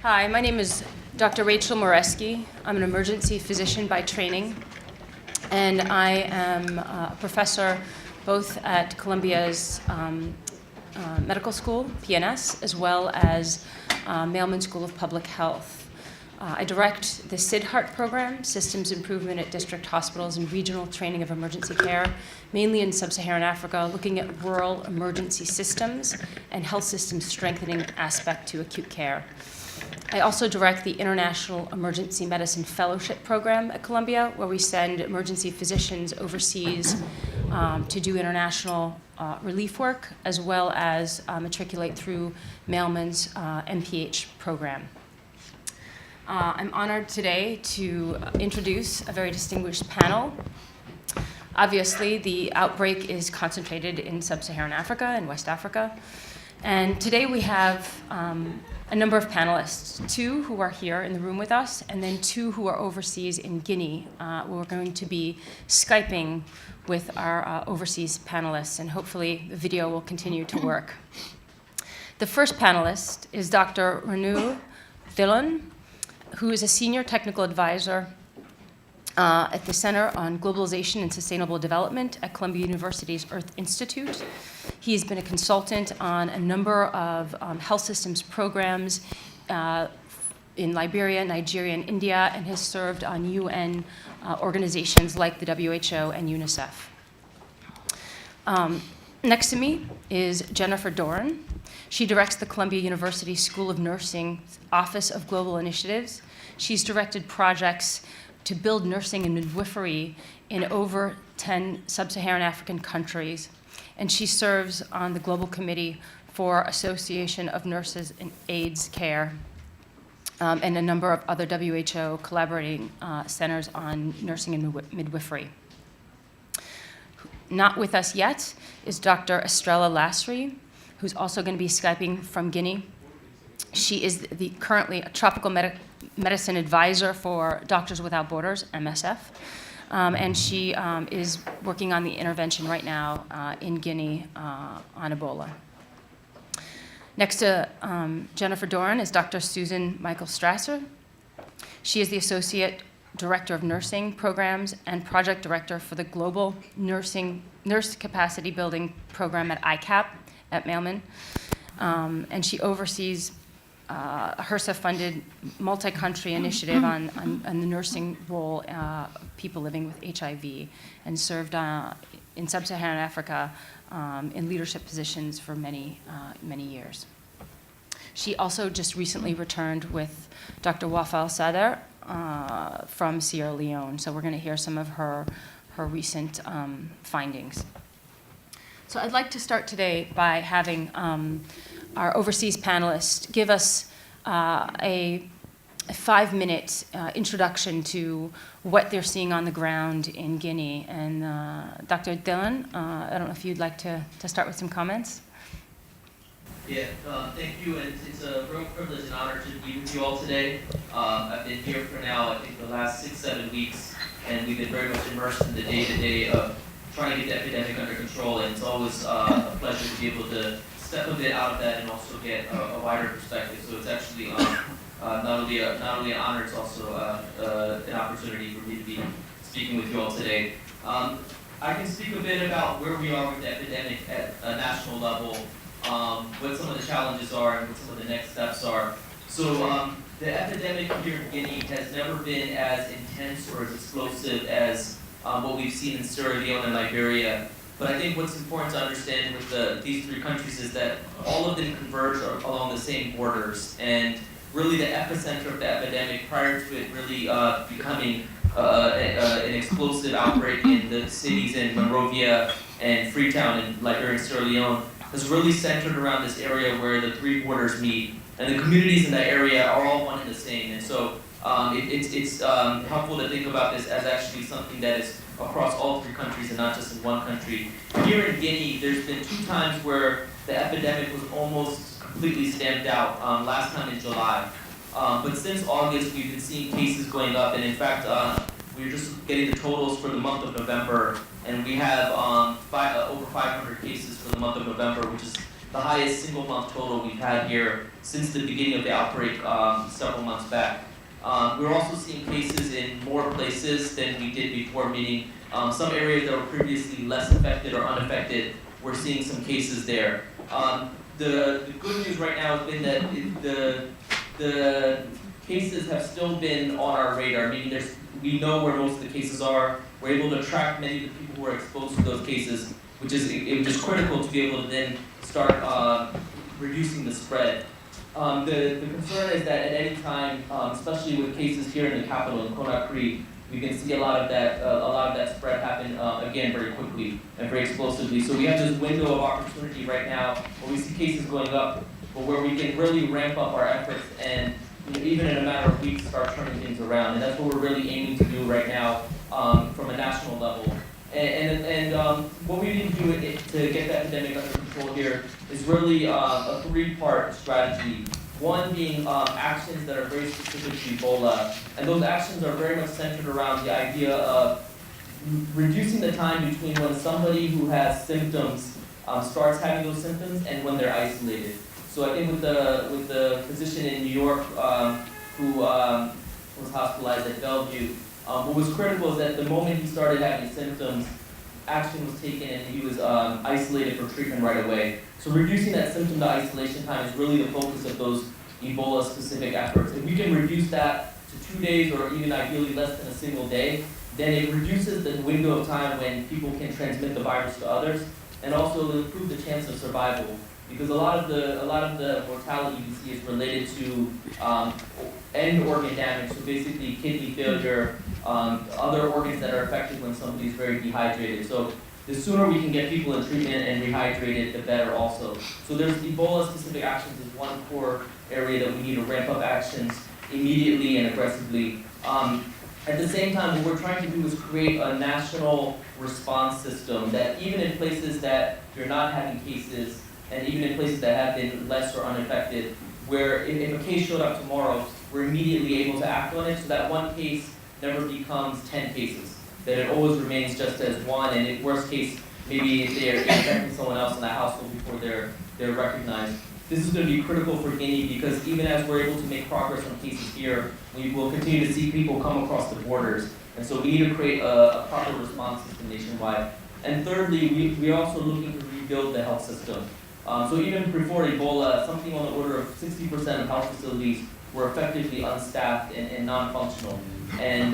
Hi, my name is Dr. Rachel Moreski. I'm an emergency physician by training, and I am a professor both at Columbia's medical school, PNS, as well as Mailman School of Public Health. I direct the SIDHART program, Systems Improvement at District Hospitals and Regional Training of Emergency Care, mainly in sub-Saharan Africa, looking at rural emergency systems and health systems strengthening aspect to acute care. I also direct the International Emergency Medicine Fellowship Program at Columbia, where we send emergency physicians overseas to do international relief work, as well as matriculate through Mailman's MPH program. I'm honored today to introduce a very distinguished panel. Obviously, the outbreak is concentrated in sub-Saharan Africa and West Africa. And today we have a number of panelists, two who are here in the room with us, and then two who are overseas in Guinea. We're going to be Skyping with our overseas panelists, and hopefully the video will continue to work. The first panelist is Dr. Renu Dhillon, who is a senior technical advisor at the Center on Globalization and Sustainable Development at Columbia University's Earth Institute. He's been a consultant on a number of health systems programs in Liberia, Nigeria, and India, and has served on UN organizations like the WHO and UNICEF. Next to me is Jennifer Doran. She directs the Columbia University School of Nursing Office of Global Initiatives. She's directed projects to build nursing and midwifery in over 10 sub-Saharan African countries. And she serves on the Global Committee for Association of Nurses in AIDS Care and a number of other WHO collaborating centers on nursing and midwifery. Not with us yet is Dr. Estrella Lasri, who's also going to be Skyping from Guinea. She is currently a tropical medicine advisor for Doctors Without Borders, MSF, and she is working on the intervention right now in Guinea on Ebola. Next to Jennifer Doran is Dr. Susan Michael Strasser. She is the Associate Director of Nursing Programs and Project Director for the Global Nurse Capacity Building Program at ICAP at Mailman, and she oversees a HRSA-funded multi-country initiative on the nursing role of people living with HIV, and served in sub-Saharan Africa in leadership positions for many years. She also just recently returned with Dr. Wafal Sadr from Sierra Leone, so we're going to hear some of her recent findings. So I'd like to start today by having our overseas panelists give us a 5-minute introduction to what they're seeing on the ground in Guinea. And Dr. Dhillon, I don't know if you'd like to start with some comments. Yeah, thank you, and it's a real privilege and honor to be with you all today. I've been here for now, I think, the last 6-7 weeks, and we've been very much immersed in the day-to-day of trying to get the epidemic under control, and it's always a pleasure to be able to step a bit out of that and also get a wider perspective. So it's actually not only an honor, it's also an opportunity for me to be speaking with you all today. I can speak a bit about where we are with the epidemic at a national level, what some of the challenges are and what some of the next steps are. So the epidemic here in Guinea has never been as intense or as explosive as what we've seen in Sierra Leone and Liberia. But I think what's important to understand with these three countries is that all of them converge along the same borders. And really the epicenter of the epidemic prior to it really becoming an explosive outbreak in the cities in Monrovia and Freetown in Liberia and Sierra Leone is really centered around this area where the three borders meet. And the communities in that area are all one and the same. And so it's helpful to think about this as actually something that is across all three countries and not just in one country. Here in Guinea, there's been 2 times where the epidemic was almost completely stamped out, last time in July. But since August, we've been seeing cases going up, and in fact, we're just getting the totals for the month of November, and we have over 500 cases for the month of November, which is the highest single month total we've had here since the beginning of the outbreak several months back. We're also seeing cases in more places than we did before, meaning some areas that were previously less affected or unaffected, we're seeing some cases there. The good news right now has been that the cases have still been on our radar, meaning we know where most of the cases are. We're able to track many of the people who are exposed to those cases, which is critical to be able to then start reducing the spread. The concern is that at any time, especially with cases here in the capital, in Conakry, we can see a lot of that spread happen again very quickly and very explosively. So we have this window of opportunity right now where we see cases going up, but where we can really ramp up our efforts and even in a matter of weeks start turning things around. And that's what we're really aiming to do right now from a national level. And what we need to do to get the epidemic under control here is really a three-part strategy. One being actions that are very specific to Ebola, and those actions are very much centered around the idea of reducing the time between when somebody who has symptoms starts having those symptoms and when they're isolated. So I think with the physician in New York who was hospitalized at Bellevue, what was critical is that the moment he started having symptoms, action was taken and he was isolated for treatment right away. So reducing that symptom to isolation time is really the focus of those Ebola-specific efforts. If we can reduce that to 2 days or even ideally less than a single day, then it reduces the window of time when people can transmit the virus to others, and also it'll improve the chance of survival. Because a lot of the mortality you see is related to end organ damage, so basically kidney failure, other organs that are affected when somebody is very dehydrated. So the sooner we can get people in treatment and rehydrated, the better also. So there's Ebola-specific actions is one core area that we need to ramp up actions immediately and aggressively. At the same time, what we're trying to do is create a national response system that even in places that you're not having cases, and even in places that have been less or unaffected, where if a case showed up tomorrow, we're immediately able to act on it, so that one case never becomes 10 cases, that it always remains just as one, and in worst case, maybe they're infecting someone else in the household before they're recognized. This is going to be critical for Guinea because even as we're able to make progress on cases here, we will continue to see people come across the borders, and so we need to create a proper response system nationwide. And thirdly, we're also looking to rebuild the health system. So even before Ebola, something on the order of 60% of health facilities were effectively unstaffed and non-functional. And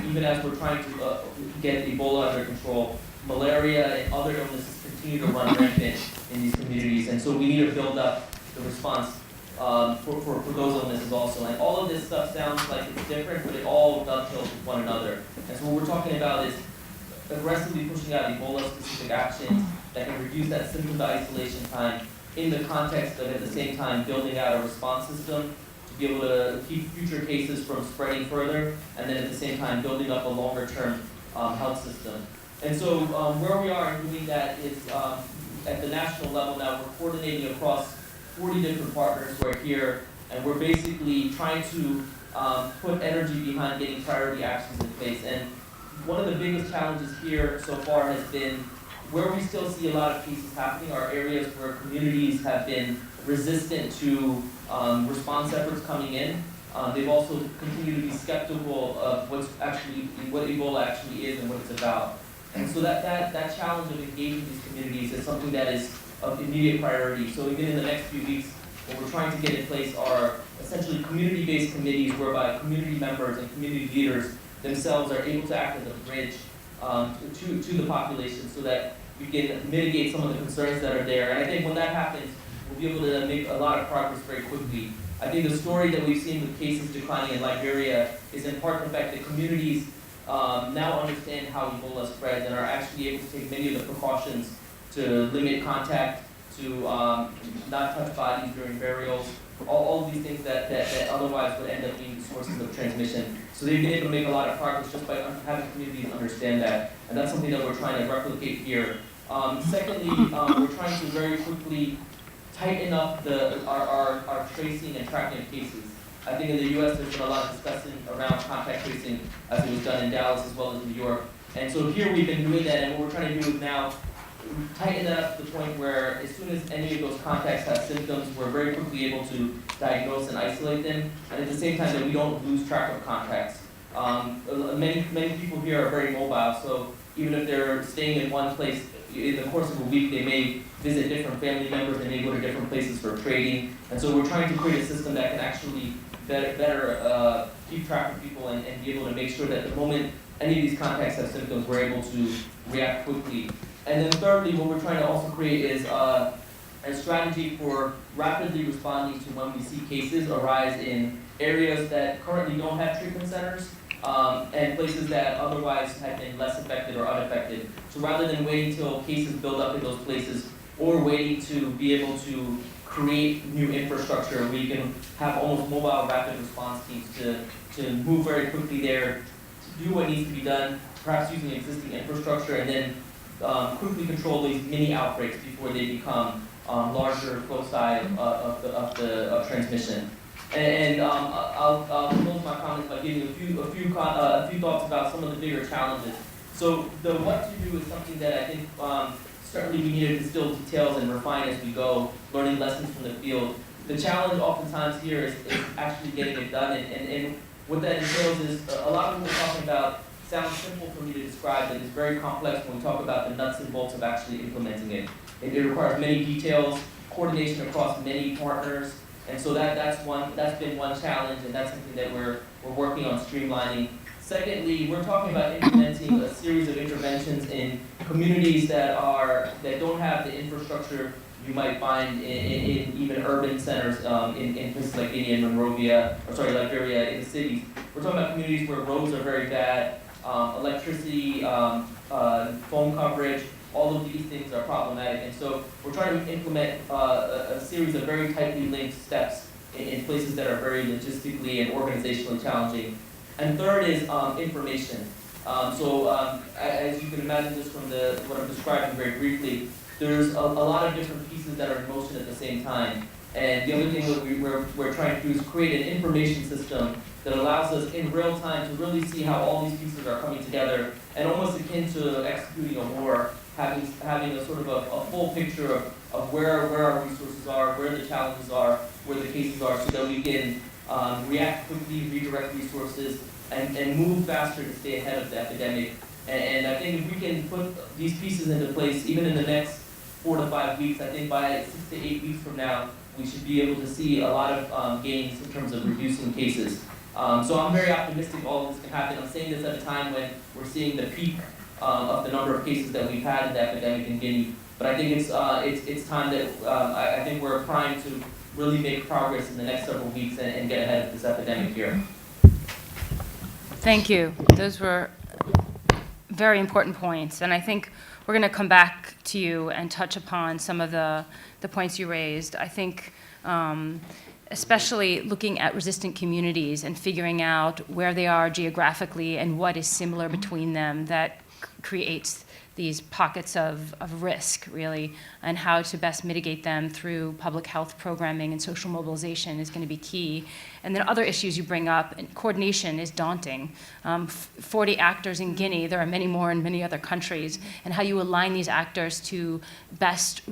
even as we're trying to get Ebola under control, malaria and other illnesses continue to run rampant in these communities. And so we need to build up the response for those illnesses also. And all of this stuff sounds like it's different, but it all dovetails with one another. And so what we're talking about is aggressively pushing out Ebola-specific actions that can reduce that symptom to isolation time in the context of, at the same time, building out a response system to be able to keep future cases from spreading further, and then at the same time building up a longer-term health system. And so where we are in doing that is at the national level now, we're coordinating across 40 different partners who are here, and we're basically trying to put energy behind getting priority actions in place. And one of the biggest challenges here so far has been where we still see a lot of cases happening are areas where communities have been resistant to response efforts coming in. They've also continued to be skeptical of what Ebola actually is and what it's about. And so that challenge of engaging these communities is something that is of immediate priority. So even in the next few weeks, what we're trying to get in place are essentially community-based committees whereby community members and community leaders themselves are able to act as a bridge to the population so that we can mitigate some of the concerns that are there. And I think when that happens, we'll be able to make a lot of progress very quickly. I think the story that we've seen with cases declining in Liberia is in part the fact that communities now understand how Ebola spreads and are actually able to take many of the precautions to limit contact, to not touch bodies during burials, all of these things that otherwise would end up being sources of transmission. So they've been able to make a lot of progress just by having communities understand that, and that's something that we're trying to replicate here. Secondly, we're trying to very quickly tighten up our tracing and tracking of cases. I think in the U.S. there's been a lot of discussion around contact tracing as it was done in Dallas as well as New York. And so here we've been doing that, and what we're trying to do is now tighten that up to the point where as soon as any of those contacts have symptoms, we're very quickly able to diagnose and isolate them, and at the same time that we don't lose track of contacts. Many people here are very mobile, so even if they're staying in one place, in the course of a week, they may visit different family members, they may go to different places for trading, and so we're trying to create a system that can actually better keep track of people and be able to make sure that the moment any of these contacts have symptoms, we're able to react quickly. And then thirdly, what we're trying to also create is a strategy for rapidly responding to when we see cases arise in areas that currently don't have treatment centers, and places that otherwise have been less affected or unaffected. So rather than waiting until cases build up in those places, or waiting to be able to create new infrastructure, we can have almost mobile rapid response teams to move very quickly there, to do what needs to be done, perhaps using existing infrastructure, and then quickly control these mini outbreaks before they become larger foci of transmission. And I'll close my comments by giving a few thoughts about some of the bigger challenges. So the what to do is something that I think certainly we need to distill details and refine as we go, learning lessons from the field. The challenge oftentimes here is actually getting it done, and what that entails is a lot of what we're talking about sounds simple for me to describe, but it's very complex when we talk about the nuts and bolts of actually implementing it. It requires many details, coordination across many partners, and so that's been one challenge, and that's something that we're working on streamlining. Secondly, we're talking about implementing a series of interventions in communities that don't have the infrastructure you might find in even urban centers in places like Guinea and Liberia in the cities. We're talking about communities where roads are very bad, electricity, phone coverage, all of these things are problematic. And so we're trying to implement a series of very tightly linked steps in places that are very logistically and organizationally challenging. And third is information. As you can imagine just from what I'm describing very briefly, there's a lot of different pieces that are in motion at the same time. And the other thing that we're trying to do is create an information system that allows us in real time to really see how all these pieces are coming together, and almost akin to executing a war, having a sort of a full picture of where our resources are, where the challenges are, where the cases are, so that we can react quickly, redirect resources, and move faster to stay ahead of the epidemic. And I think if we can put these pieces into place, even in the next 4 to 5 weeks, I think by 6 to 8 weeks from now, we should be able to see a lot of gains in terms of reducing cases. So I'm very optimistic all of this can happen. I'm saying this at a time when we're seeing the peak of the number of cases that we've had in the epidemic in Guinea. But I think it's time that I think we're primed to really make progress in the next several weeks and get ahead of this epidemic here. Thank you. Those were very important points, and I think we're going to come back to you and touch upon some of the points you raised. I think especially looking at resistant communities and figuring out where they are geographically and what is similar between them that creates these pockets of risk, really, and how to best mitigate them through public health programming and social mobilization is going to be key. And then other issues you bring up, and coordination is daunting. 40 actors in Guinea, there are many more in many other countries, and how you align these actors to best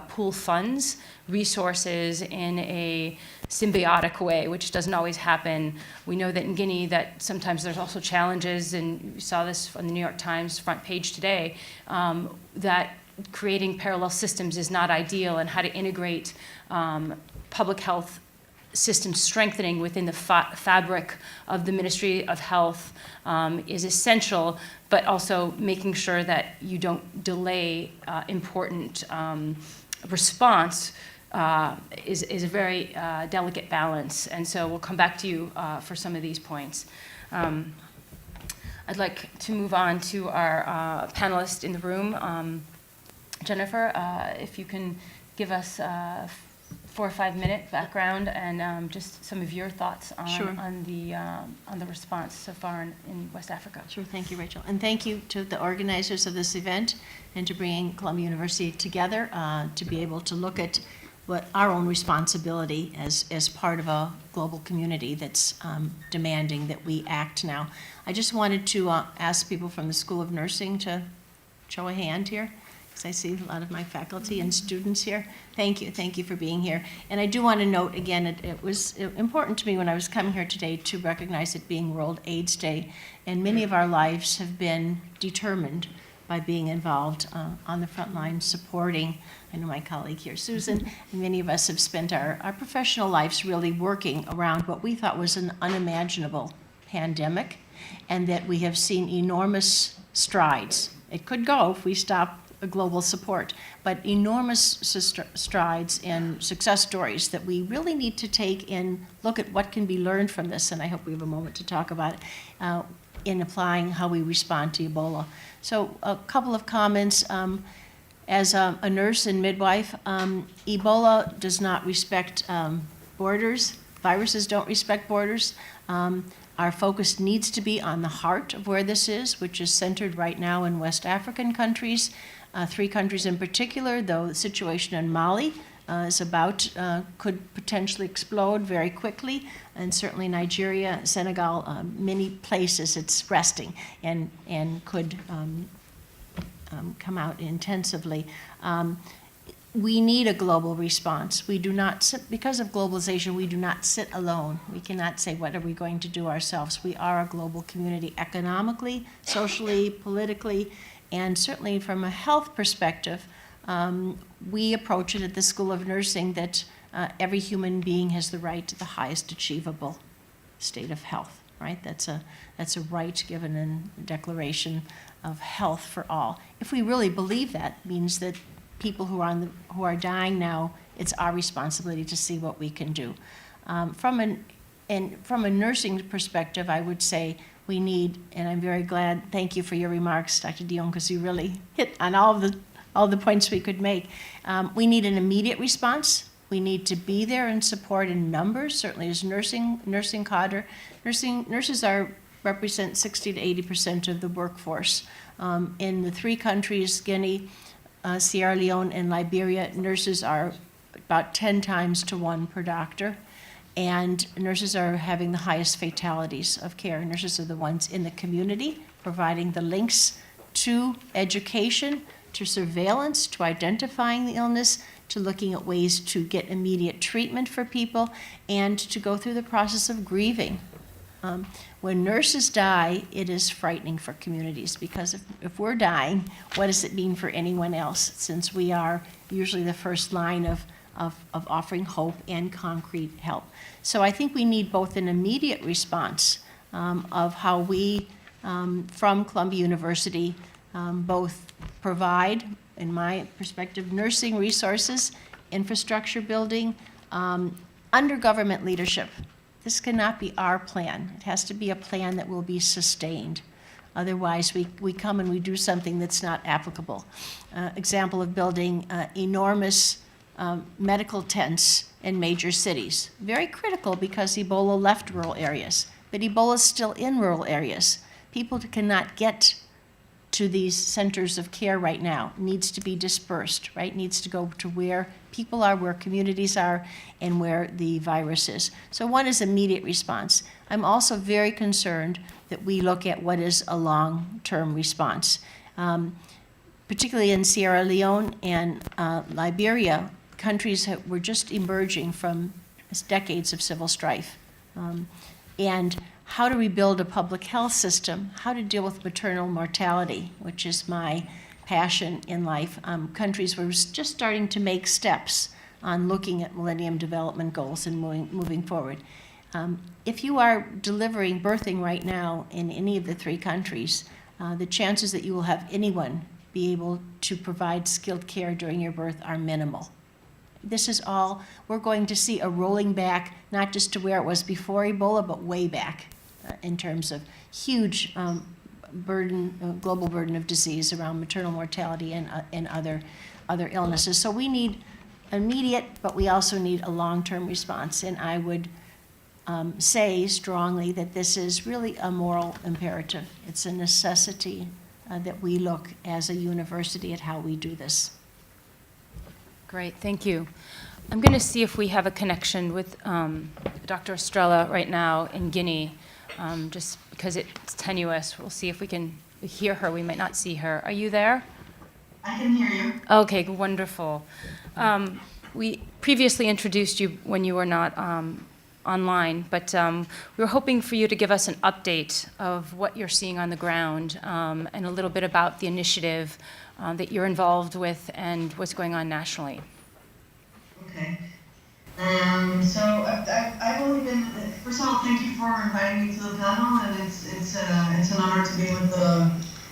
pool funds, resources in a symbiotic way, which doesn't always happen. We know that in Guinea that sometimes there's also challenges, and we saw this on the New York Times front page today, that creating parallel systems is not ideal, and how to integrate public health system strengthening within the fabric of the Ministry of Health is essential, but also making sure that you don't delay important response is a very delicate balance. And so we'll come back to you for some of these points. I'd like to move on to our panelist in the room. Jennifer, if you can give us 4 or 5 minute background and just some of your thoughts on, Sure. on the response so far in West Africa. Sure, thank you, Rachel. And thank you to the organizers of this event and to bringing Columbia University together to be able to look at what our own responsibility as part of a global community that's demanding that we act now. I just wanted to ask people from the School of Nursing to show a hand here. because I see a lot of my faculty and students here. Thank you for being here. And I do want to note, again, it was important to me when I was coming here today to recognize it being World AIDS Day, and many of our lives have been determined by being involved on the front line supporting. I know my colleague here, Susan, and many of us have spent our professional lives really working around what we thought was an unimaginable pandemic, and that we have seen enormous strides. It could go if we stop global support, but enormous strides and success stories that we really need to take and look at what can be learned from this, and I hope we have a moment to talk about it, in applying how we respond to Ebola. So a couple of comments. As a nurse and midwife, Ebola does not respect borders. Viruses don't respect borders. Our focus needs to be on the heart of where this is, which is centered right now in West African countries, 3 countries in particular, though the situation in Mali could potentially explode very quickly, and certainly Nigeria, Senegal, many places it's resting and could come out intensively. We need a global response. We do not sit, because of globalization, we do not sit alone. We cannot say, what are we going to do ourselves? We are a global community economically, socially, politically, and certainly from a health perspective. We approach it at the School of Nursing that every human being has the right to the highest achievable state of health, right? That's a right given in the Declaration of Health for All. If we really believe that, it means that people who are dying now, it's our responsibility to see what we can do. From a nursing perspective, I would say we need, and I'm very glad, thank you for your remarks, Dr. Dion, because you really hit on all the points we could make. We need an immediate response. We need to be there and support in numbers, certainly as nursing cadre. Nurses represent 60 to 80% of the workforce. In the 3 countries, Guinea, Sierra Leone, and Liberia, nurses are about 10 times to 1 per doctor. And nurses are having the highest fatalities of care. Nurses are the ones in the community providing the links to education, to surveillance, to identifying the illness, to looking at ways to get immediate treatment for people, and to go through the process of grieving. When nurses die, it is frightening for communities, because if we're dying, what does it mean for anyone else, since we are usually the first line of offering hope and concrete help. So I think we need both an immediate response of how we, from Columbia University, both provide, in my perspective, nursing resources, infrastructure building, under government leadership. This cannot be our plan. It has to be a plan that will be sustained. Otherwise, we come and we do something that's not applicable. Example of building enormous medical tents in major cities. Very critical because Ebola left rural areas, but Ebola is still in rural areas. People cannot get to these centers of care right now. It needs to be dispersed, right? It needs to go to where people are, where communities are, and where the virus is. So one is immediate response. I'm also very concerned that we look at what is a long-term response. Particularly in Sierra Leone and Liberia, countries were just emerging from decades of civil strife. And how to rebuild a public health system, how to deal with maternal mortality, which is my passion in life. Countries were just starting to make steps on looking at Millennium Development Goals and moving forward. If you are birthing right now in any of the 3 countries, the chances that you will have anyone be able to provide skilled care during your birth are minimal. This is all, we're going to see a rolling back, not just to where it was before Ebola, but way back in terms of huge global burden of disease around maternal mortality and other illnesses. So we need immediate, but we also need a long-term response. And I would say strongly that this is really a moral imperative. It's a necessity that we look as a university at how we do this. Great, thank you. I'm going to see if we have a connection with Dr. Estrella right now in Guinea, just because it's tenuous. We'll see if we can hear her. We might not see her. Are you there? I can hear you. Okay, wonderful. We previously introduced you when you were not online, but we were hoping for you to give us an update of what you're seeing on the ground and a little bit about the initiative that you're involved with and what's going on nationally. Okay. So I've only been, first of all, thank you for inviting me to the panel, and it's an honor to be with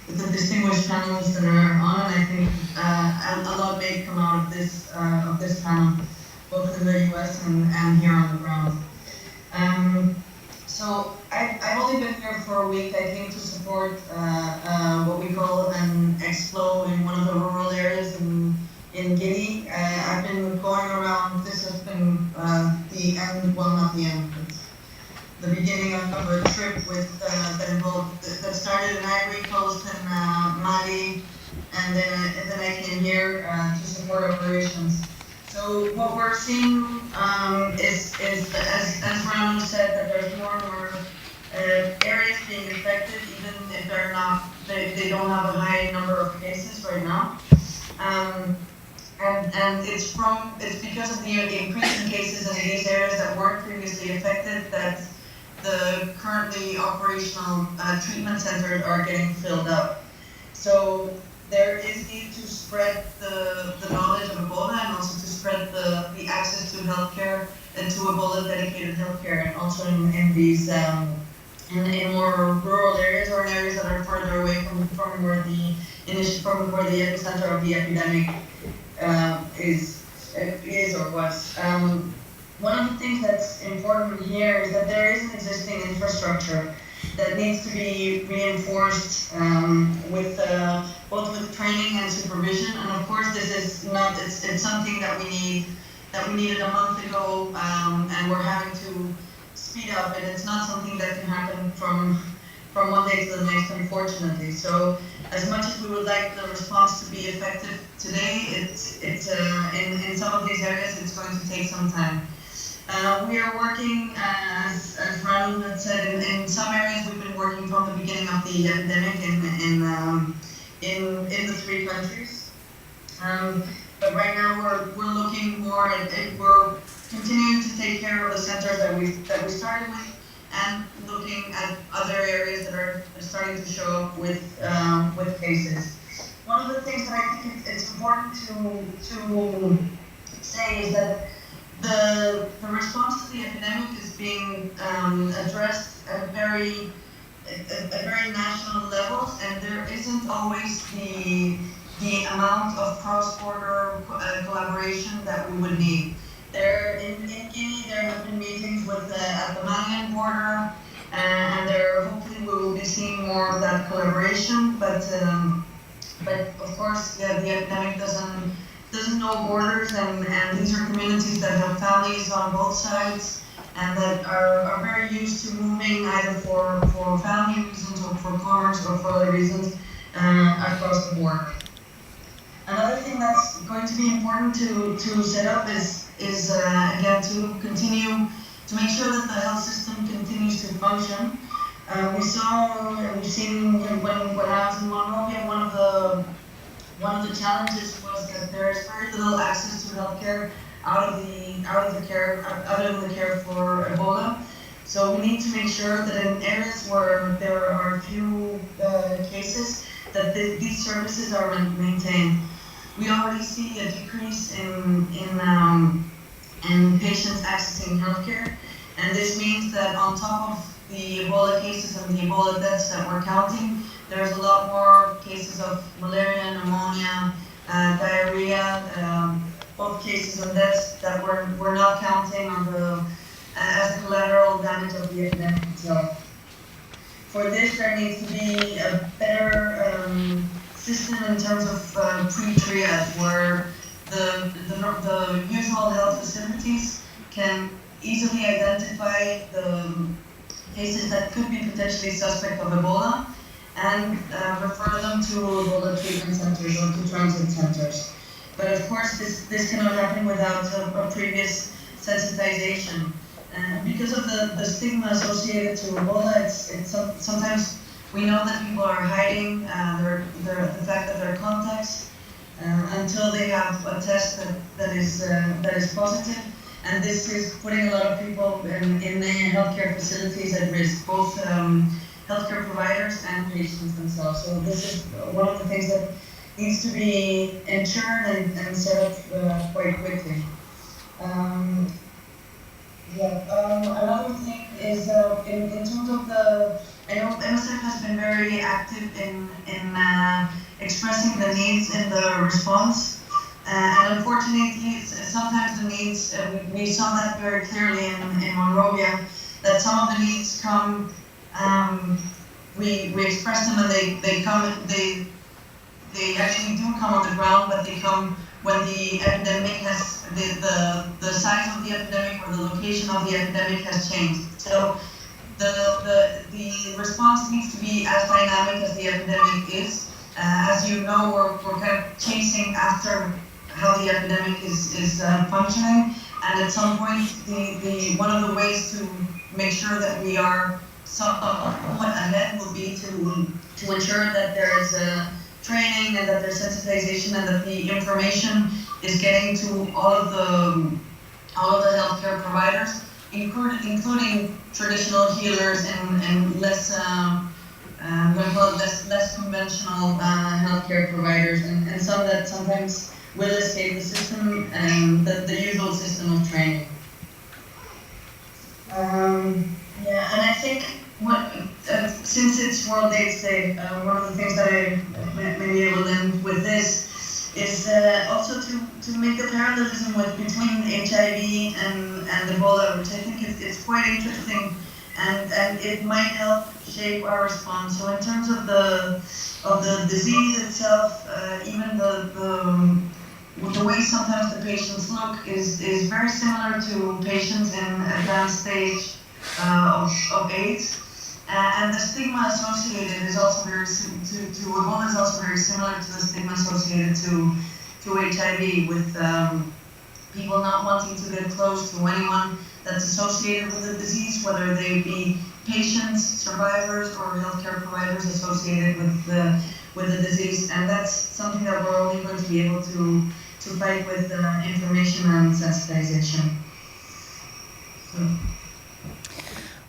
the distinguished panelists that are on, and I think a lot may come out of this panel, both in the US and here on the ground. So I've only been here for a week. I came to support what we call an explo in one of the rural areas in Guinea. I've been going around, this has been the end, well not the end, but the beginning of a trip with that started in Ivory Coast and Mali, and then I came here to support operations. So what we're seeing is as Rano said, that there's more and more areas being affected, even if they're not, they don't have a high number of cases right now. And it's because of the increase in cases in these areas that weren't previously affected that the currently operational treatment centers are getting filled up. So there is need to spread the knowledge of Ebola and also to spread the access to healthcare and to Ebola dedicated healthcare, and also in these in more rural areas or in areas that are further away from where the epicenter of the epidemic is or was. One of the things that's important here is that there is an existing infrastructure that needs to be reinforced with both with training and supervision. And of course, this is not, it's something that we needed a month ago, and we're having to speed up, and it's not something that can happen from one day to the next, unfortunately. So as much as we would like the response to be effective today, it's in some of these areas it's going to take some time. We are working, as Ronald had said, in some areas we've been working from the beginning of the epidemic in the 3 countries. But right now we're looking more at we're continuing to take care of the centers that we started with, and looking at other areas that are starting to show up with cases. One of the things that I think it's important to say is that the response to the epidemic is being addressed at very national levels, and there isn't always the amount of cross-border collaboration that we would need. In Guinea, there have been meetings with at the Malian border, and hopefully we will be seeing more of that collaboration. But of course, yeah, the epidemic doesn't know borders, and these are communities that have families on both sides and that are very used to moving either for family reasons or for commerce or for other reasons across the border. Another thing that's going to be important to set up is again to continue to make sure that the health system continues to function. We've seen when I was in Monrovia, one of the challenges was that there is very little access to healthcare out of the care for Ebola. So we need to make sure that in areas where there are few cases, that these services are maintained. We already see a decrease in patients accessing healthcare, and this means that on top of the Ebola cases and the Ebola deaths that we're counting, there's a lot more cases of malaria, pneumonia, diarrhea, both cases and deaths that we're not counting on as collateral damage of the epidemic itself. For this, there needs to be a better system in terms of pre-triage, where the usual health facilities can easily identify the cases that could be potentially suspect of Ebola and refer them to Ebola treatment centers or to transit centers. But of course, this cannot happen without a previous sensitization. Because of the stigma associated to Ebola, sometimes we know that people are hiding the fact that they're contacts, until they have a test that is positive. And this is putting a lot of people in the healthcare facilities at risk, both healthcare providers and patients themselves. So this is one of the things that needs to be ensured and set up quite quickly. Another thing is in terms of I know MSF has been very active in expressing the needs in the response. And unfortunately, sometimes the needs, we saw that very clearly in Monrovia, that some of the needs come, we express them and they come, they actually do come on the ground, but they come when the epidemic has, the size of the epidemic or the location of the epidemic has changed. So the response needs to be as dynamic as the epidemic is. As you know, we're kind of chasing after how the epidemic is functioning, and at some point, one of the ways to make sure that we are somewhat ahead will be to ensure that there is training and that there's sensitization and that the information is getting to all of the healthcare providers, including traditional healers and less less conventional healthcare providers, and some that sometimes will escape the system and the usual system of training. And I think since it's World AIDS Day, one of the things that maybe I will end with this is also to make the parallelism between HIV and Ebola, which I think it's quite interesting, and it might help shape our response. So in terms of the disease itself, even the way sometimes the patients look is very similar to patients in advanced stage of AIDS. And the stigma associated is also to Ebola is also very similar to the stigma associated to HIV, with people not wanting to get close to anyone that's associated with the disease, whether they be patients, survivors, or healthcare providers associated with the disease. And that's something that we're only going to be able to fight with information and sensitization. So.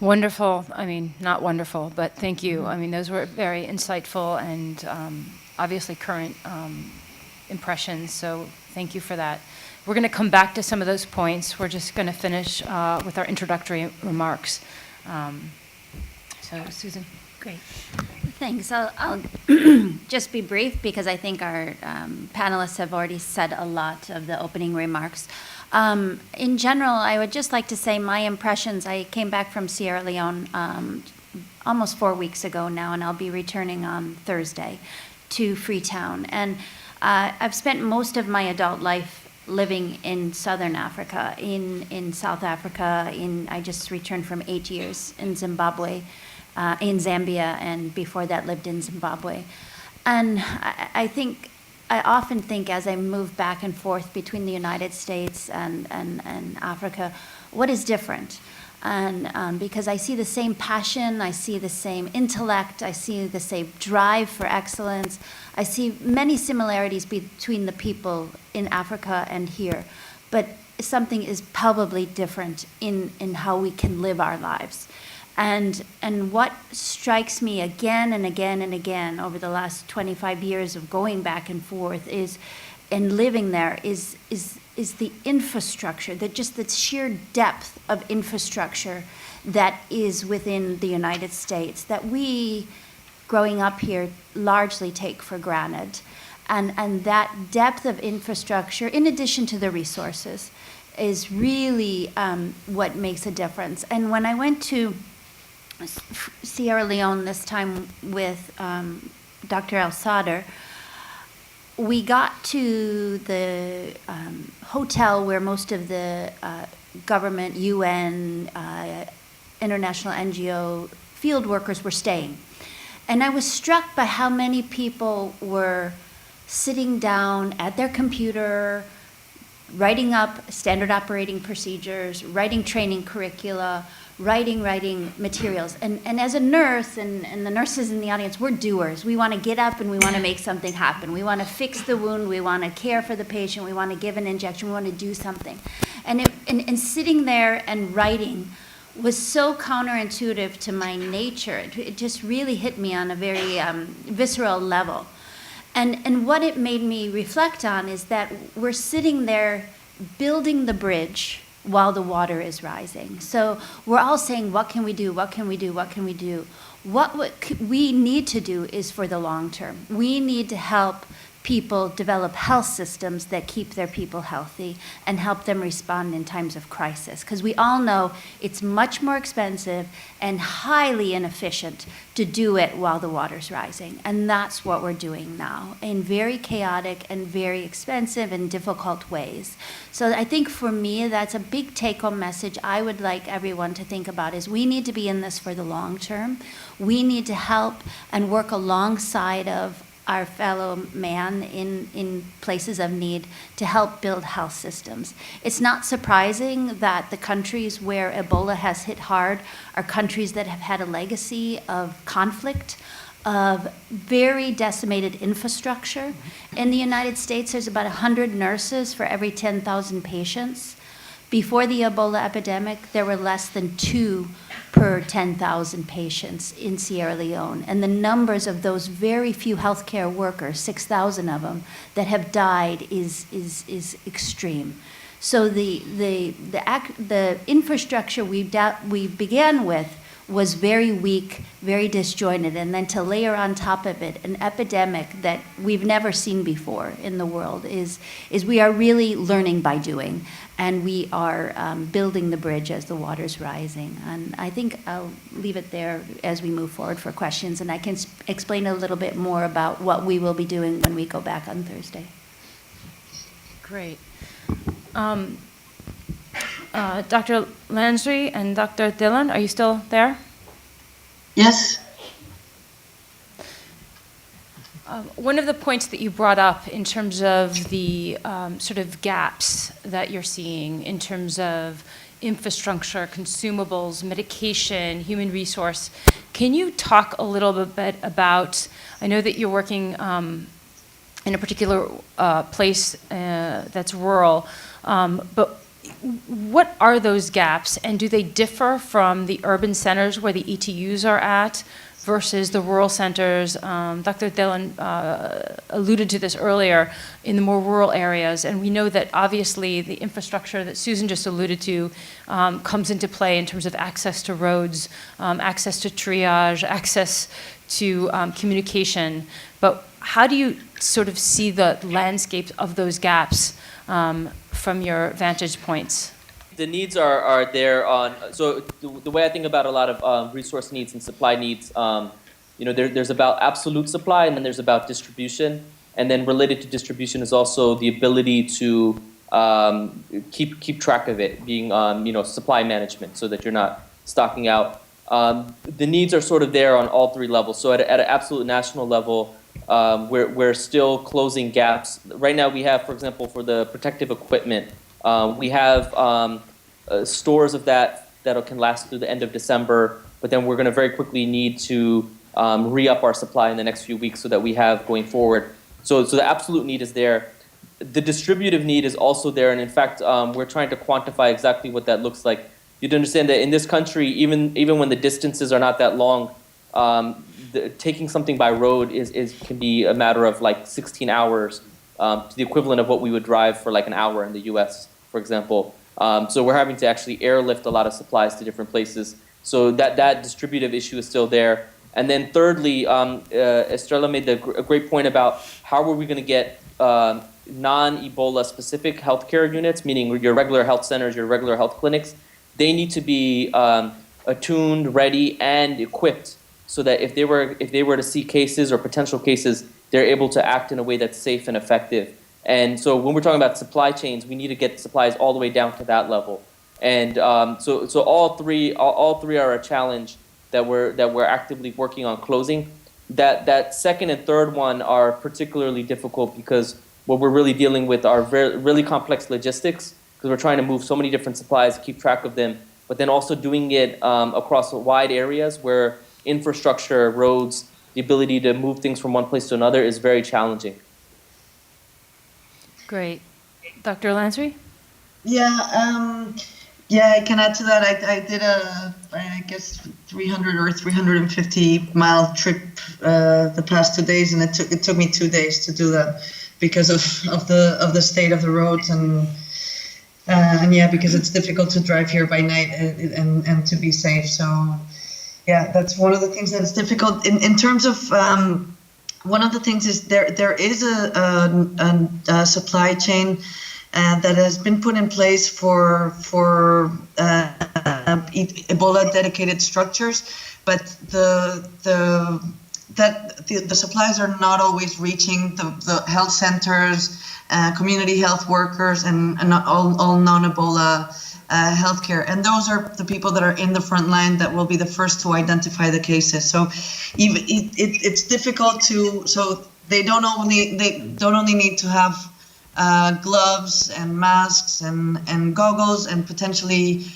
Wonderful. I mean, not wonderful, but thank you. I mean, those were very insightful and obviously current impressions, so thank you for that. We're going to come back to some of those points. We're just going to finish with our introductory remarks. So, Susan. Great. Thanks. I'll just be brief because I think our panelists have already said a lot of the opening remarks. In general, I would just like to say my impressions. I came back from Sierra Leone almost 4 weeks ago now, and I'll be returning on Thursday to Freetown. And I've spent most of my adult life living in Southern Africa, in South Africa. I just returned from 8 years in Zimbabwe, in Zambia, and before that lived in Zimbabwe. And I often think as I move back and forth between the United States and Africa, what is different? And because I see the same passion, I see the same intellect, I see the same drive for excellence, I see many similarities between the people in Africa and here, but something is palpably different in how we can live our lives. And what strikes me again and again and again over the last 25 years of going back and forth and living there is the infrastructure, just the sheer depth of infrastructure that is within the United States that we, growing up here, largely take for granted. And that depth of infrastructure, in addition to the resources, is really what makes a difference. And when I went to Sierra Leone this time with Dr. El Sadr, we got to the hotel where most of the government, UN, international NGO field workers were staying. And I was struck by how many people were sitting down at their computer, writing up standard operating procedures, writing training curricula, writing materials. And as a nurse, and the nurses in the audience, we're doers. We want to get up and we want to make something happen. We want to fix the wound. We want to care for the patient. We want to give an injection. We want to do something. And sitting there and writing was so counterintuitive to my nature. It just really hit me on a very visceral level. And what it made me reflect on is that we're sitting there building the bridge while the water is rising. So we're all saying, what can we do? What can we do? What can we do? What we need to do is for the long term. We need to help people develop health systems that keep their people healthy and help them respond in times of crisis. Because we all know it's much more expensive and highly inefficient to do it while the water's rising. And that's what we're doing now in very chaotic and very expensive and difficult ways. So I think for me, that's a big take-home message I would like everyone to think about is we need to be in this for the long term. We need to help and work alongside of our fellow man in places of need to help build health systems. It's not surprising that the countries where Ebola has hit hard are countries that have had a legacy of conflict, of very decimated infrastructure. In the United States, there's about 100 nurses for every 10,000 patients. Before the Ebola epidemic, there were less than 2 per 10,000 patients in Sierra Leone. And the numbers of those very few healthcare workers, 6,000 of them, that have died is extreme. So the infrastructure we began with was very weak, very disjointed, and then to layer on top of it an epidemic that we've never seen before in the world is we are really learning by doing, and we are building the bridge as the water's rising. And I think I'll leave it there as we move forward for questions, and I can explain a little bit more about what we will be doing when we go back on Thursday. Great. Dr. Lansry and Dr. Dillon, are you still there? Yes. One of the points that you brought up in terms of the sort of gaps that you're seeing in terms of infrastructure, consumables, medication, human resource, can you talk a little bit about, I know that you're working in a particular place that's rural, but what are those gaps, and do they differ from the urban centers where the ETUs are at versus the rural centers? Dr. Dillon alluded to this earlier in the more rural areas, and we know that obviously the infrastructure that Susan just alluded to comes into play in terms of access to roads, access to triage, access to communication. But how do you sort of see the landscape of those gaps from your vantage points? The needs are there on, so the way I think about a lot of resource needs and supply needs, there's about absolute supply and then there's about distribution. And then related to distribution is also the ability to keep track of it, being supply management so that you're not stocking out. The needs are sort of there on all three levels. So at an absolute national level, we're still closing gaps. Right now we have, for example, for the protective equipment, we have stores of that can last through the end of December, but then we're going to very quickly need to re-up our supply in the next few weeks so that we have going forward. So the absolute need is there. The distributive need is also there, and in fact, we're trying to quantify exactly what that looks like. You'd understand that in this country, even when the distances are not that long, taking something by road can be a matter of like 16 hours, to the equivalent of what we would drive for like an hour in the U.S., for example. So we're having to actually airlift a lot of supplies to different places. So that distributive issue is still there. And then thirdly, Estrella made a great point about how are we going to get non-Ebola specific healthcare units, meaning your regular health centers, your regular health clinics. They need to be attuned, ready, and equipped so that if they were to see cases or potential cases, they're able to act in a way that's safe and effective. And so when we're talking about supply chains, we need to get supplies all the way down to that level. And so all three are a challenge that we're actively working on closing. That second and third one are particularly difficult because what we're really dealing with are really complex logistics, because we're trying to move so many different supplies, keep track of them, but then also doing it across wide areas where infrastructure, roads, the ability to move things from one place to another is very challenging. Great. Dr. Lansbury? Yeah, I can add to that. I did I guess 300 or 350-mile trip the past 2 days, and it took me 2 days to do that because of the state of the roads and yeah, because it's difficult to drive here by night and to be safe. So yeah, that's one of the things that's difficult in terms of. One of the things is there is a supply chain that has been put in place for Ebola dedicated structures, but the supplies are not always reaching the health centers, community health workers, and all non-Ebola healthcare. And those are the people that are in the front line that will be the first to identify the cases. So it's difficult to, so they don't only need to have gloves and masks and goggles and potentially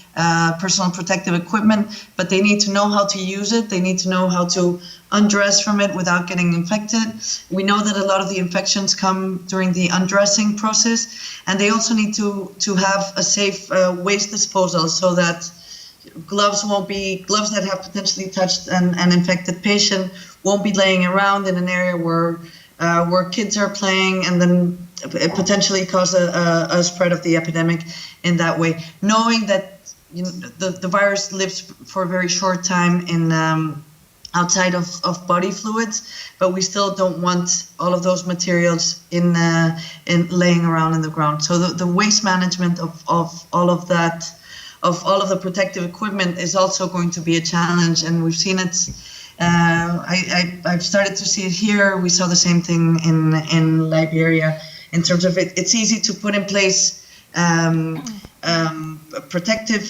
personal protective equipment, but they need to know how to use it. They need to know how to undress from it without getting infected. We know that a lot of the infections come during the undressing process, and they also need to have a safe waste disposal so that gloves that have potentially touched an infected patient won't be laying around in an area where kids are playing and then potentially cause a spread of the epidemic in that way. Knowing that the virus lives for a very short time in outside of body fluids, but we still don't want all of those materials in laying around in the ground. So the waste management of all of that, of all of the protective equipment, is also going to be a challenge, and we've seen it. I've started to see it here. We saw the same thing in Liberia. In terms of it, it's easy to put in place protective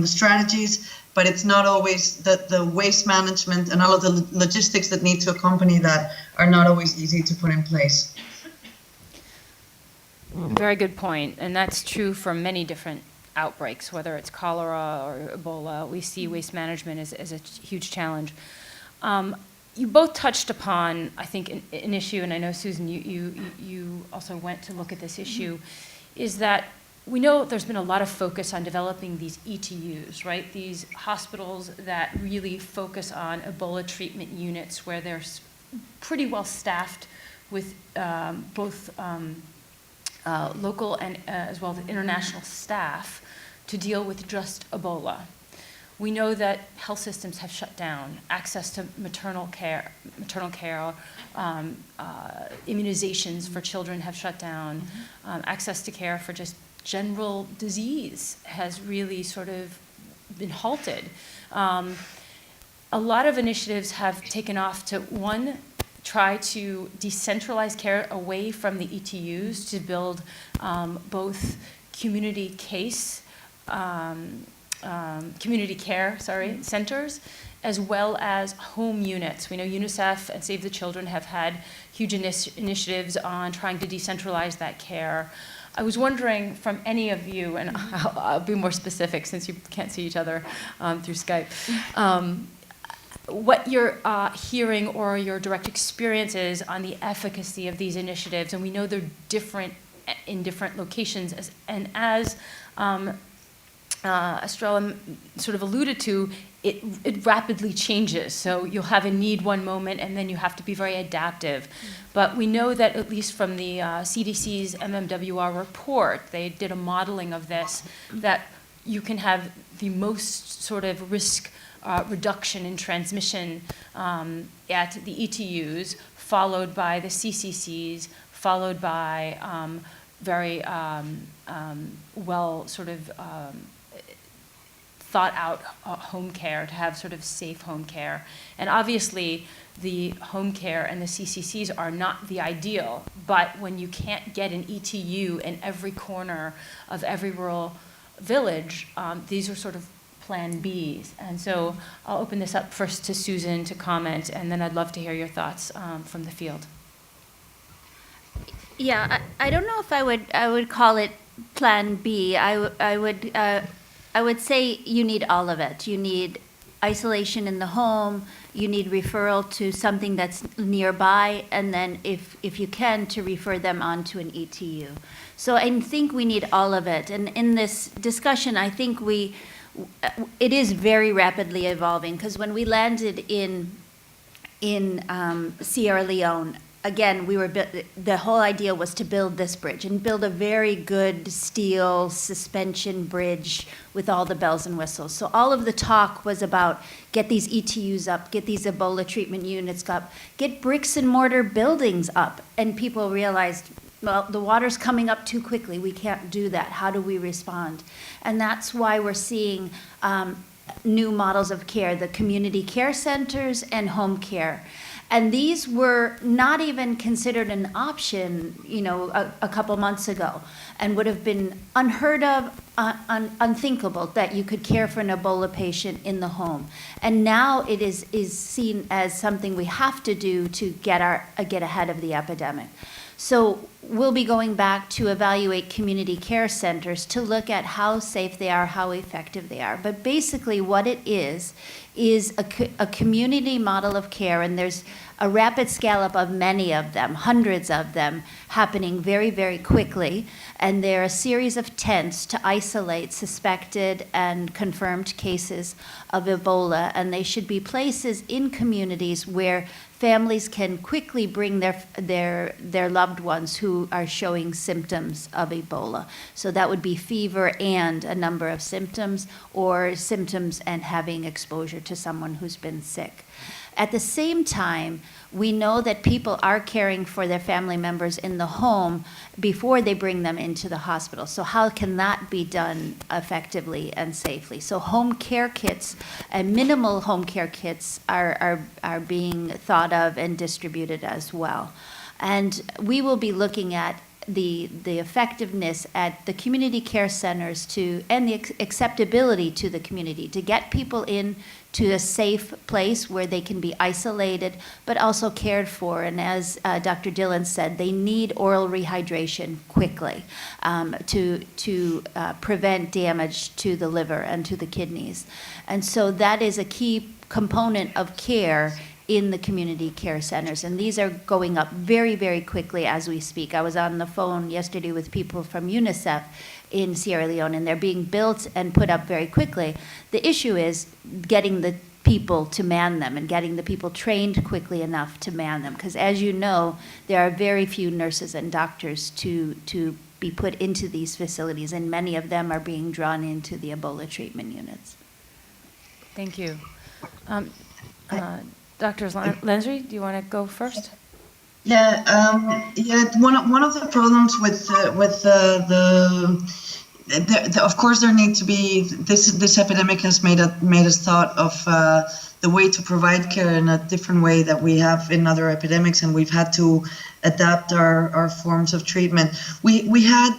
strategies, but it's not always that the waste management and all of the logistics that need to accompany that are not always easy to put in place. Very good point, and that's true for many different outbreaks, whether it's cholera or Ebola. We see waste management as a huge challenge. You both touched upon, I think, an issue, and I know, Susan, you also went to look at this issue, is that we know there's been a lot of focus on developing these ETUs, right? These hospitals that really focus on Ebola treatment units where they're pretty well staffed with both local and as well as international staff to deal with just Ebola. We know that health systems have shut down. Access to maternal care, immunizations for children have shut down. Access to care for just general disease has really sort of been halted. A lot of initiatives have taken off to, one, try to decentralize care away from the ETUs to build both community care centers, as well as home units. We know UNICEF and Save the Children have had huge initiatives on trying to decentralize that care. I was wondering from any of you, and I'll be more specific since you can't see each other through Skype, what you're hearing or your direct experience is on the efficacy of these initiatives. And we know they're different in different locations. As Estrella sort of alluded to, it rapidly changes. So you'll have a need one moment, and then you have to be very adaptive. But we know that, at least from the CDC's MMWR report, they did a modeling of this, that you can have the most sort of risk reduction in transmission at the ETUs, followed by the CCCs, followed by very well sort of thought out home care, to have sort of safe home care. And obviously the home care and the CCCs are not the ideal, but when you can't get an ETU in every corner of every rural village, these are sort of plan Bs. And so I'll open this up first to Susan to comment, and then I'd love to hear your thoughts from the field. Yeah, I don't know if I would call it Plan B. I would I would say you need all of it. You need isolation in the home, you need referral to something that's nearby, and then if you can, to refer them on to an ETU. So I think we need all of it. And in this discussion, I think it is very rapidly evolving, because when we landed in Sierra Leone, again, the whole idea was to build this bridge and build a very good steel suspension bridge with all the bells and whistles. So all of the talk was about get these ETUs up, get these Ebola treatment units up, get bricks and mortar buildings up. And people realized, well, the water's coming up too quickly. We can't do that. How do we respond? And that's why we're seeing new models of care, the community care centers and home care. And these were not even considered an option, a couple months ago, and would have been unheard of, unthinkable that you could care for an Ebola patient in the home. And now it is seen as something we have to do to get ahead of the epidemic. So we'll be going back to evaluate community care centers to look at how safe they are, how effective they are. But basically what it is a community model of care, and there's a rapid scale-up of many of them, hundreds of them, happening very, very quickly. And there are a series of tents to isolate suspected and confirmed cases of Ebola, and they should be places in communities where families can quickly bring their loved ones who are showing symptoms of Ebola. So that would be fever and a number of symptoms, or symptoms and having exposure to someone who's been sick. At the same time, we know that people are caring for their family members in the home before they bring them into the hospital. So how can that be done effectively and safely? So home care kits and minimal home care kits are being thought of and distributed as well. And we will be looking at the effectiveness at the community care centers and the acceptability to the community to get people in to a safe place where they can be isolated but also cared for. And as Dr. Dillon said, they need oral rehydration quickly to prevent damage to the liver and to the kidneys. And so that is a key component of care in the community care centers. And these are going up very, very quickly as we speak. I was on the phone yesterday with people from UNICEF in Sierra Leone, and they're being built and put up very quickly. The issue is getting the people to man them and getting the people trained quickly enough to man them. Because as you know, there are very few nurses and doctors to be put into these facilities, and many of them are being drawn into the Ebola treatment units. Thank you. Dr. Lensry, do you want to go first? Yeah, one of the problems with of course there need to be this epidemic has made us thought of the way to provide care in a different way that we have in other epidemics, and we've had to adapt our forms of treatment. We had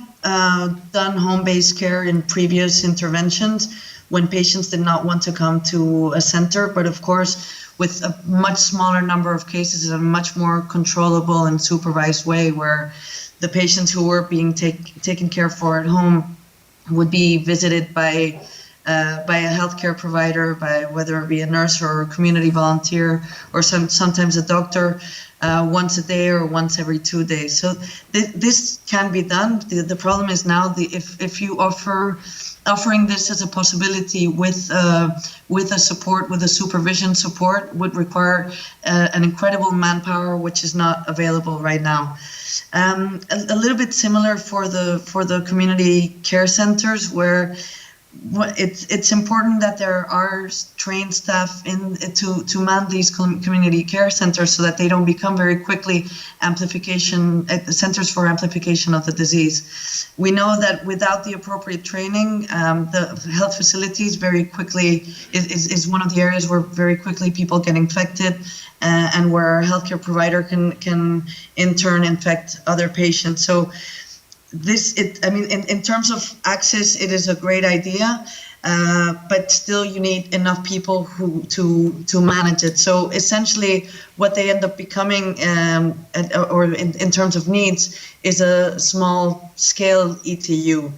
done home-based care in previous interventions when patients did not want to come to a center, but of course with a much smaller number of cases in a much more controllable and supervised way, where the patients who were being taken care for at home would be visited by a healthcare provider, by whether it be a nurse or a community volunteer, or sometimes a doctor, once a day or once every 2 days. So this can be done. The problem is now if you offering this as a possibility with a support, with a supervision support, would require an incredible manpower, which is not available right now. A little bit similar for the community care centers, where it's important that there are trained staff to man these community care centers, so that they don't become very quickly centers for amplification of the disease. We know that without the appropriate training, the health facilities very quickly is one of the areas where very quickly people get infected, and where a healthcare provider can in turn infect other patients. So in terms of access, it is a great idea. but still you need enough people to manage it. So essentially, what they end up becoming, in terms of needs, is a small scale ETU,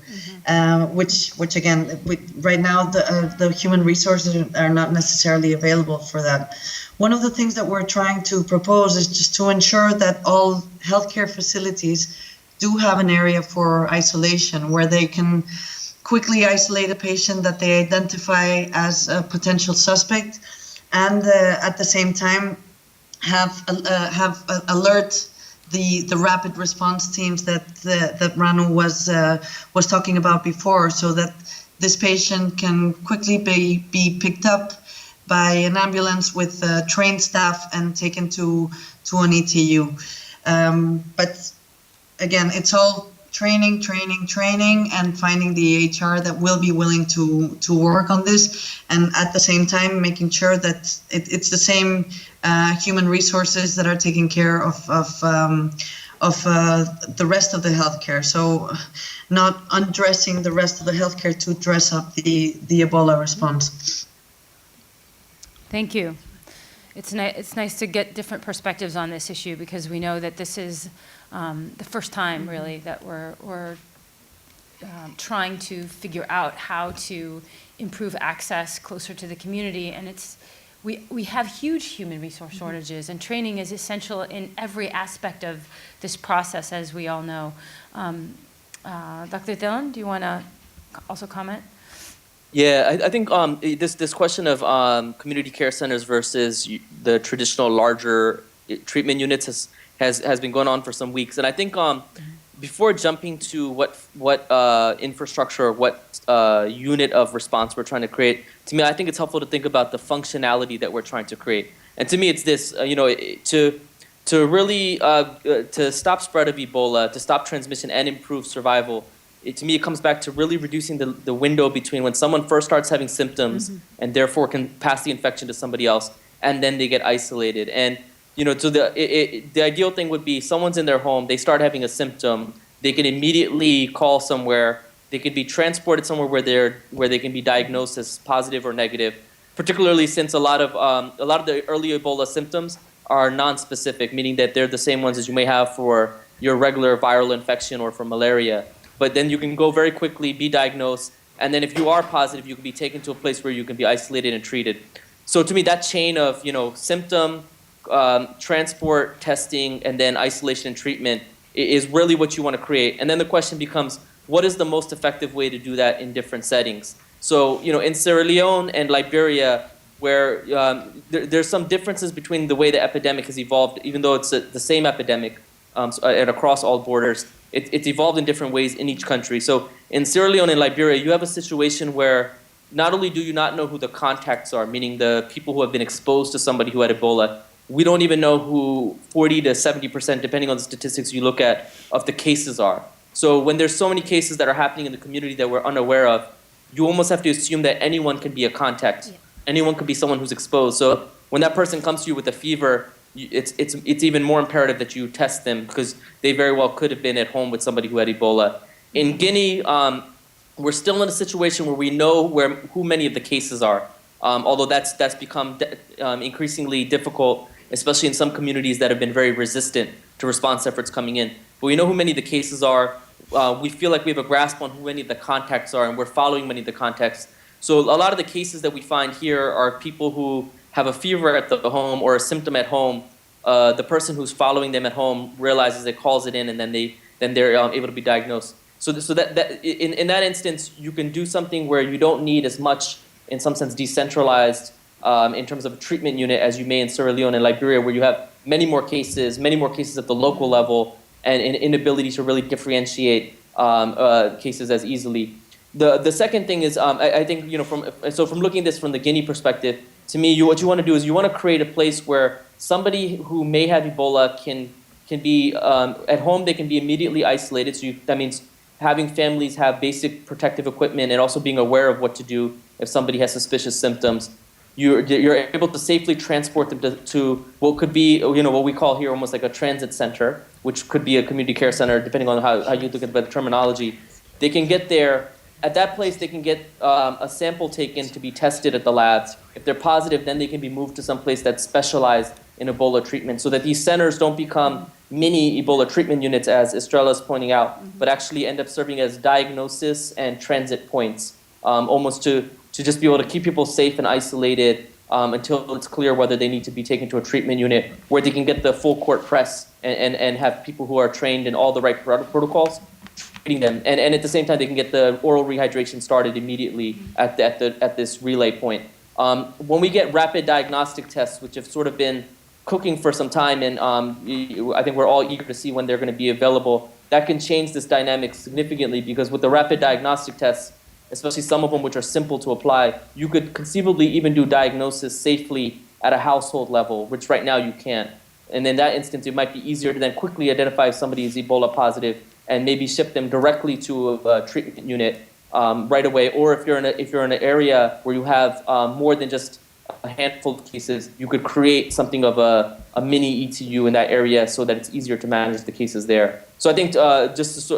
which again, right now the human resources are not necessarily available for that. One of the things that we're trying to propose is just to ensure that all healthcare facilities do have an area for isolation where they can quickly isolate a patient that they identify as a potential suspect, and at the same time have alert the rapid response teams that Ranu was talking about before, so that this patient can quickly be picked up by an ambulance with trained staff and taken to an ETU. But again, it's all training, and finding the HR that will be willing to work on this, and at the same time making sure that it's the same human resources that are taking care of the rest of the healthcare. So not undressing the rest of the healthcare to dress up the Ebola response. Thank you. It's nice to get different perspectives on this issue, because we know that this is the first time, really, that we're trying to figure out how to improve access closer to the community. And we have huge human resource shortages, and training is essential in every aspect of this process, as we all know. Dr. Dillon, do you want to also comment? Yeah, I think this question of community care centers versus the traditional larger treatment units has been going on for some weeks, and I think before jumping to what infrastructure or what unit of response we're trying to create, to me I think it's helpful to think about the functionality that we're trying to create. And to me it's this, to really to stop spread of Ebola, to stop transmission and improve survival. To me, it comes back to really reducing the window between when someone first starts having symptoms and therefore can pass the infection to somebody else, and then they get isolated. And so the ideal thing would be someone's in their home, they start having a symptom, they can immediately call somewhere, they could be transported somewhere where they can be diagnosed as positive or negative. Particularly since a lot of the early Ebola symptoms are non-specific, meaning that they're the same ones as you may have for your regular viral infection or for malaria. But then you can go very quickly, be diagnosed, and then if you are positive, you can be taken to a place where you can be isolated and treated. So to me, that chain of symptom, transport, testing, and then isolation and treatment is really what you want to create. And then the question becomes, what is the most effective way to do that in different settings? So in Sierra Leone and Liberia, where there's some differences between the way the epidemic has evolved, even though it's the same epidemic and across all borders. It's evolved in different ways in each country. So in Sierra Leone and Liberia, you have a situation where not only do you not know who the contacts are, meaning the people who have been exposed to somebody who had Ebola, we don't even know who 40 to 70%, depending on the statistics you look at, of the cases are. So when there's so many cases that are happening in the community that we're unaware of, you almost have to assume that anyone can be a contact. Yeah. Anyone could be someone who's exposed. So when that person comes to you with a fever, it's even more imperative that you test them, because they very well could have been at home with somebody who had Ebola. In Guinea, we're still in a situation where we know who many of the cases are, although that's become increasingly difficult, especially in some communities that have been very resistant to response efforts coming in. But we know who many of the cases are. We feel like we have a grasp on who many of the contacts are, and we're following many of the contacts. So a lot of the cases that we find here are people who have a fever at the home or a symptom at home. The person who's following them at home realizes it, calls it in, and then they're able to be diagnosed. So that in that instance, you can do something where you don't need as much, in some sense, decentralized in terms of a treatment unit as you may in Sierra Leone and Liberia, where you have many more cases at the local level, and an inability to really differentiate cases as easily. The second thing is, I think from looking at this from the Guinea perspective, to me, what you want to do is you want to create a place where somebody who may have Ebola can be at home. They can be immediately isolated. So that means having families have basic protective equipment and also being aware of what to do if somebody has suspicious symptoms. You're able to safely transport them to what could be what we call here almost like a transit center, which could be a community care center, depending on how you look at the terminology. They can get there. At that place, they can get a sample taken to be tested at the labs. If they're positive, then they can be moved to some place that's specialized in Ebola treatment, so that these centers don't become mini Ebola treatment units, as Estrella is pointing out, but actually end up serving as diagnosis and transit points, almost to just be able to keep people safe and isolated until it's clear whether they need to be taken to a treatment unit, where they can get the full court press and have people who are trained in all the right protocols treating them, and at the same time they can get the oral rehydration started immediately at this relay point. When we get rapid diagnostic tests, which have sort of been cooking for some time, and I think we're all eager to see when they're going to be available, that can change this dynamic significantly, because with the rapid diagnostic tests, especially some of them which are simple to apply, you could conceivably even do diagnosis safely at a household level, which right now you can't. And in that instance, it might be easier to then quickly identify if somebody is Ebola positive and maybe ship them directly to a treatment unit right away. Or if you're in an area where you have more than just a handful of cases, you could create something of a mini ETU in that area so that it's easier to manage the cases there. So I think just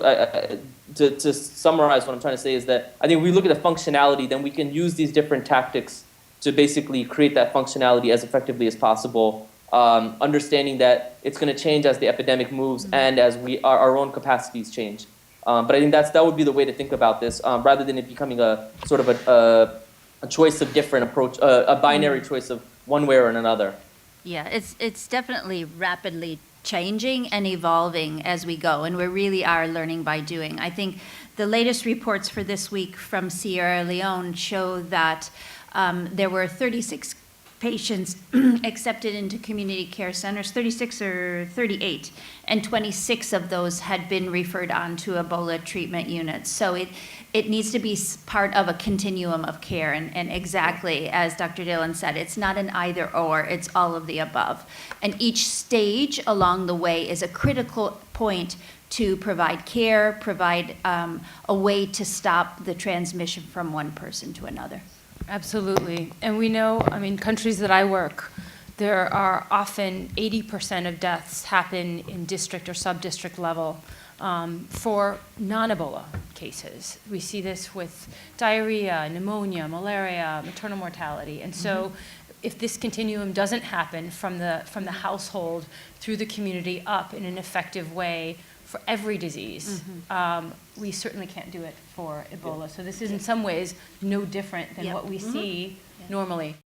to summarize what I'm trying to say is that I think if we look at the functionality, then we can use these different tactics to basically create that functionality as effectively as possible, understanding that it's going to change as the epidemic moves and as our own capacities change. But I think that would be the way to think about this, rather than it becoming a sort of a choice of different approach, a binary choice of one way or another. Yeah, it's definitely rapidly changing and evolving as we go, and we really are learning by doing. I think the latest reports for this week from Sierra Leone show that there were 36 patients accepted into community care centers, 36 or 38, and 26 of those had been referred on to Ebola treatment units. So it needs to be part of a continuum of care, and exactly as Dr. Dillon said, it's not an either or, it's all of the above. And each stage along the way is a critical point to provide care, provide a way to stop the transmission from one person to another. Absolutely. And we know, I mean, countries that I work, there are often 80% of deaths happen in district or sub-district level for non-Ebola cases. We see this with diarrhea, pneumonia, malaria, maternal mortality. And so if this continuum doesn't happen from the household through the community up in an effective way for every disease, we certainly can't do it for Ebola. So this is in some ways no different than what we see normally.